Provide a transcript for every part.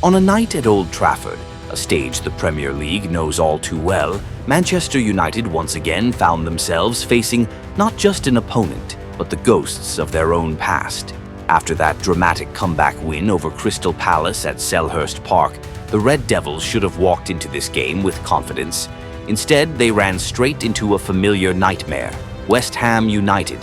On a night at Old Trafford, a stage the Premier League knows all too well, Manchester United once again found themselves facing not just an opponent, but the ghosts of their own past. After that dramatic comeback win over Crystal Palace at Selhurst Park, the Red Devils should have walked into this game with confidence. Instead, they ran straight into a familiar nightmare: West Ham United.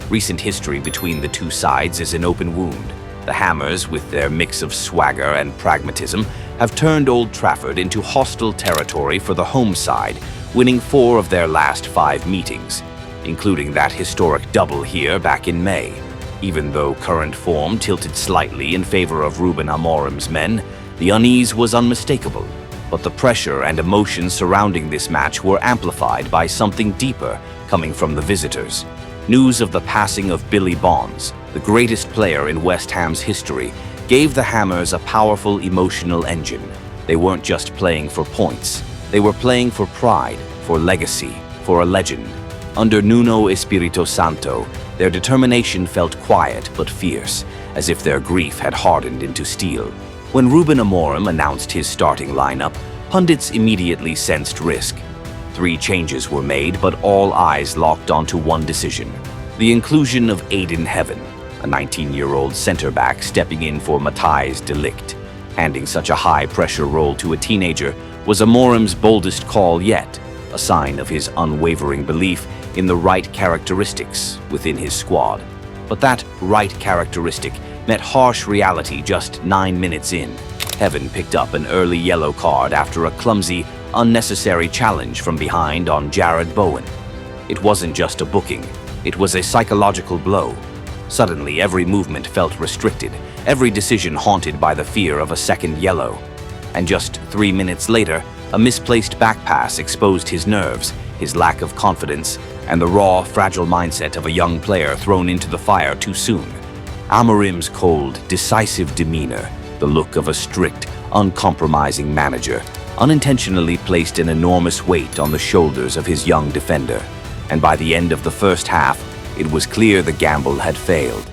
Recent history between the two sides is an open wound. The Hammers, with their mix of swagger and pragmatism, have turned Old Trafford into hostile territory for the home side, winning 4 of their last 5 meetings, including that historic double here back in May. Even though current form tilted slightly in favor of Ruben Amorim's men, the unease was unmistakable. But the pressure and emotion surrounding this match were amplified by something deeper coming from the visitors. News of the passing of Billy Bonds, the greatest player in West Ham's history, gave the Hammers a powerful emotional engine. They weren't just playing for points. They were playing for pride, for legacy, for a legend. Under Nuno Espirito Santo, their determination felt quiet but fierce, as if their grief had hardened into steel. When Ruben Amorim announced his starting lineup, pundits immediately sensed risk. 3 changes were made, but all eyes locked onto one decision: the inclusion of Ayden Heaven, a 19-year-old center-back stepping in for Matthijs de Ligt. Handing such a high-pressure role to a teenager was Amorim's boldest call yet, a sign of his unwavering belief in the right characteristics within his squad. But that right characteristic met harsh reality just 9 minutes in. Heaven picked up an early yellow card after a clumsy, unnecessary challenge from behind on Jared Bowen. It wasn't just a booking, it was a psychological blow. Suddenly, every movement felt restricted, every decision haunted by the fear of a second yellow. And just 3 minutes later, a misplaced back pass exposed his nerves, his lack of confidence, and the raw, fragile mindset of a young player thrown into the fire too soon. Amorim's cold, decisive demeanor, the look of a strict, uncompromising manager, unintentionally placed an enormous weight on the shoulders of his young defender. And by the end of the first half, it was clear the gamble had failed.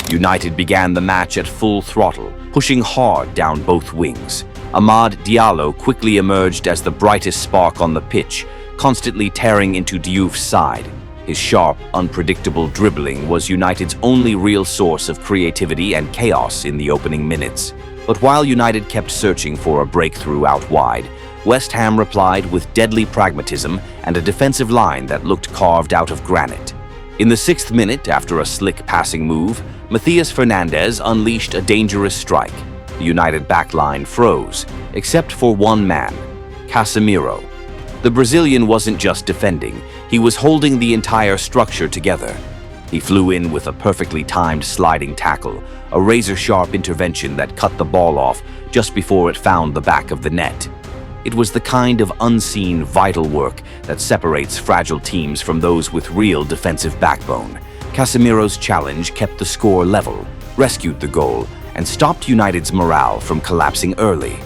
United began the match at full throttle, pushing hard down both wings. Amad Diallo quickly emerged as the brightest spark on the pitch, constantly tearing into Diouf's side. His sharp, unpredictable dribbling was United's only real source of creativity and chaos in the opening minutes. But while United kept searching for a breakthrough out wide, West Ham replied with deadly pragmatism and a defensive line that looked carved out of granite. In the 6th minute, after a slick passing move, Matheus Fernandes unleashed a dangerous strike. The United backline froze, except for one man, Casemiro. The Brazilian wasn't just defending, he was holding the entire structure together. He flew in with a perfectly timed sliding tackle, a razor-sharp intervention that cut the ball off just before it found the back of the net. It was the kind of unseen, vital work that separates fragile teams from those with real defensive backbone. Casemiro's challenge kept the score level, rescued the goal, and stopped United's morale from collapsing early.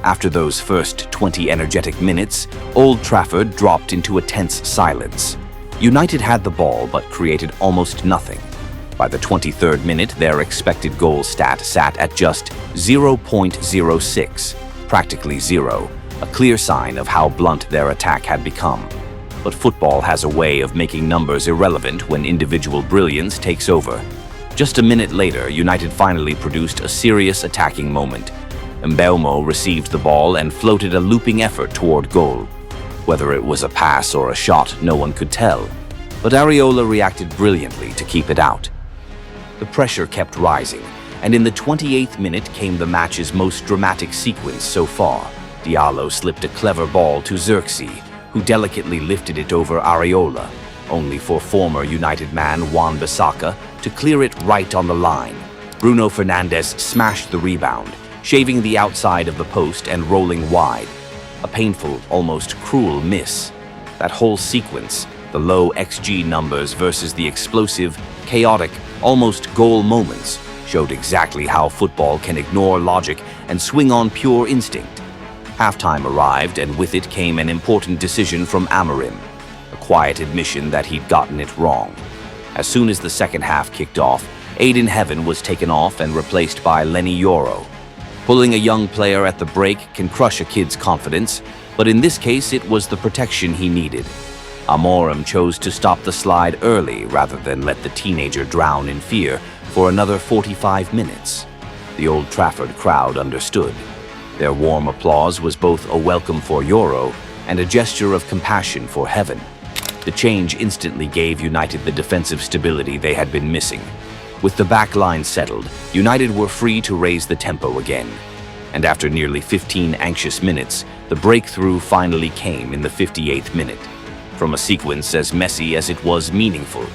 After those first 20 energetic minutes, Old Trafford dropped into a tense silence. United had the ball but created almost nothing. By the 23rd minute, their expected goal stat sat at just 0.06, practically zero, a clear sign of how blunt their attack had become. But football has a way of making numbers irrelevant when individual brilliance takes over. Just a minute later, United finally produced a serious attacking moment. Mbeumo received the ball and floated a looping effort toward goal. Whether it was a pass or a shot, no one could tell. But Areola reacted brilliantly to keep it out. The pressure kept rising, and in the 28th minute came the match's most dramatic sequence so far. Diallo slipped a clever ball to Xerxes, who delicately lifted it over Areola, only for former United man Wan-Bissaka to clear it right on the line. Bruno Fernandes smashed the rebound, shaving the outside of the post and rolling wide. A painful, almost cruel miss. That whole sequence, the low XG numbers versus the explosive, chaotic, almost goal moments, showed exactly how football can ignore logic and swing on pure instinct. Halftime arrived, and with it came an important decision from Amorim, a quiet admission that he'd gotten it wrong. As soon as the second half kicked off, Ayden Heaven was taken off and replaced by Lenny Yoro. Pulling a young player at the break can crush a kid's confidence, but in this case it was the protection he needed. Amorim chose to stop the slide early rather than let the teenager drown in fear for another 45 minutes. The Old Trafford crowd understood. Their warm applause was both a welcome for Euro and a gesture of compassion for Heaven. The change instantly gave United the defensive stability they had been missing. With the back line settled, United were free to raise the tempo again. And after nearly 15 anxious minutes, the breakthrough finally came in the 58th minute. From a sequence as messy as it was meaningful,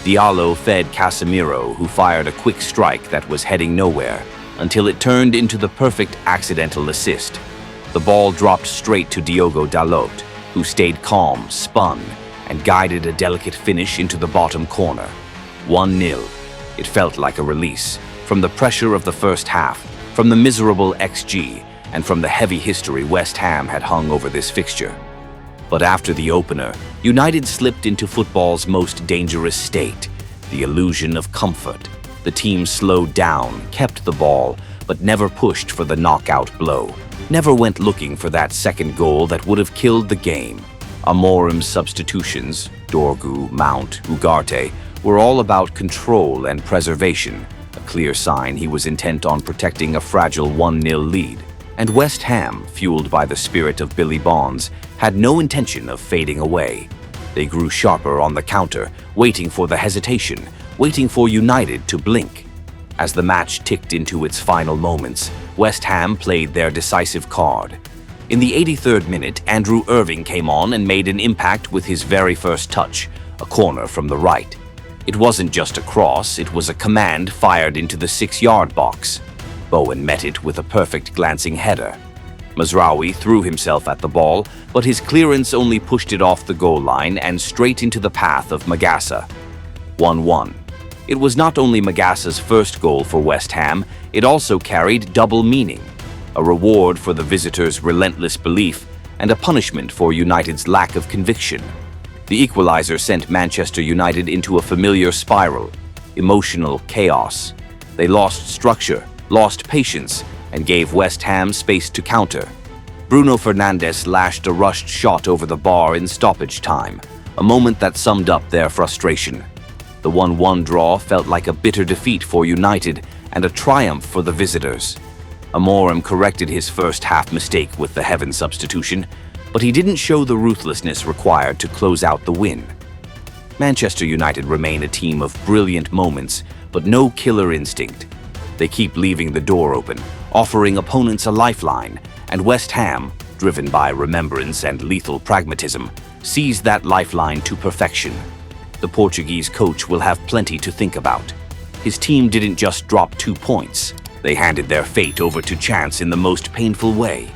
Diallo fed Casemiro, who fired a quick strike that was heading nowhere, until it turned into the perfect accidental assist. The ball dropped straight to Diogo Dalot, who stayed calm, spun, and guided a delicate finish into the bottom corner. 1-0. It felt like a release, from the pressure of the first half, from the miserable XG, and from the heavy history West Ham had hung over this fixture. But after the opener, United slipped into football's most dangerous state, the illusion of comfort. The team slowed down, kept the ball, but never pushed for the knockout blow. Never went looking for that second goal that would have killed the game. Amorim's substitutions, Dorgu, Mount, Ugarte, were all about control and preservation, a clear sign he was intent on protecting a fragile 1-0 lead. And West Ham, fueled by the spirit of Billy Bonds, had no intention of fading away. They grew sharper on the counter, waiting for the hesitation, waiting for United to blink. As the match ticked into its final moments, West Ham played their decisive card. In the 83rd minute, Andrew Irving came on and made an impact with his very first touch, a corner from the right. It wasn't just a cross, it was a command fired into the 6-yard box. Bowen met it with a perfect glancing header. Mazraoui threw himself at the ball, but his clearance only pushed it off the goal line and straight into the path of Magassa. 1-1. It was not only Magassa's first goal for West Ham, it also carried double meaning. A reward for the visitors' relentless belief and a punishment for United's lack of conviction. The equalizer sent Manchester United into a familiar spiral, emotional chaos. They lost structure, lost patience, and gave West Ham space to counter. Bruno Fernandes lashed a rushed shot over the bar in stoppage time, a moment that summed up their frustration. The 1-1 draw felt like a bitter defeat for United and a triumph for the visitors. Amorim corrected his first half mistake with the Heaven substitution, but he didn't show the ruthlessness required to close out the win. Manchester United remain a team of brilliant moments, but no killer instinct. They keep leaving the door open, offering opponents a lifeline, and West Ham, driven by remembrance and lethal pragmatism, seized that lifeline to perfection. The Portuguese coach will have plenty to think about. His team didn't just drop 2 points, they handed their fate over to chance in the most painful way.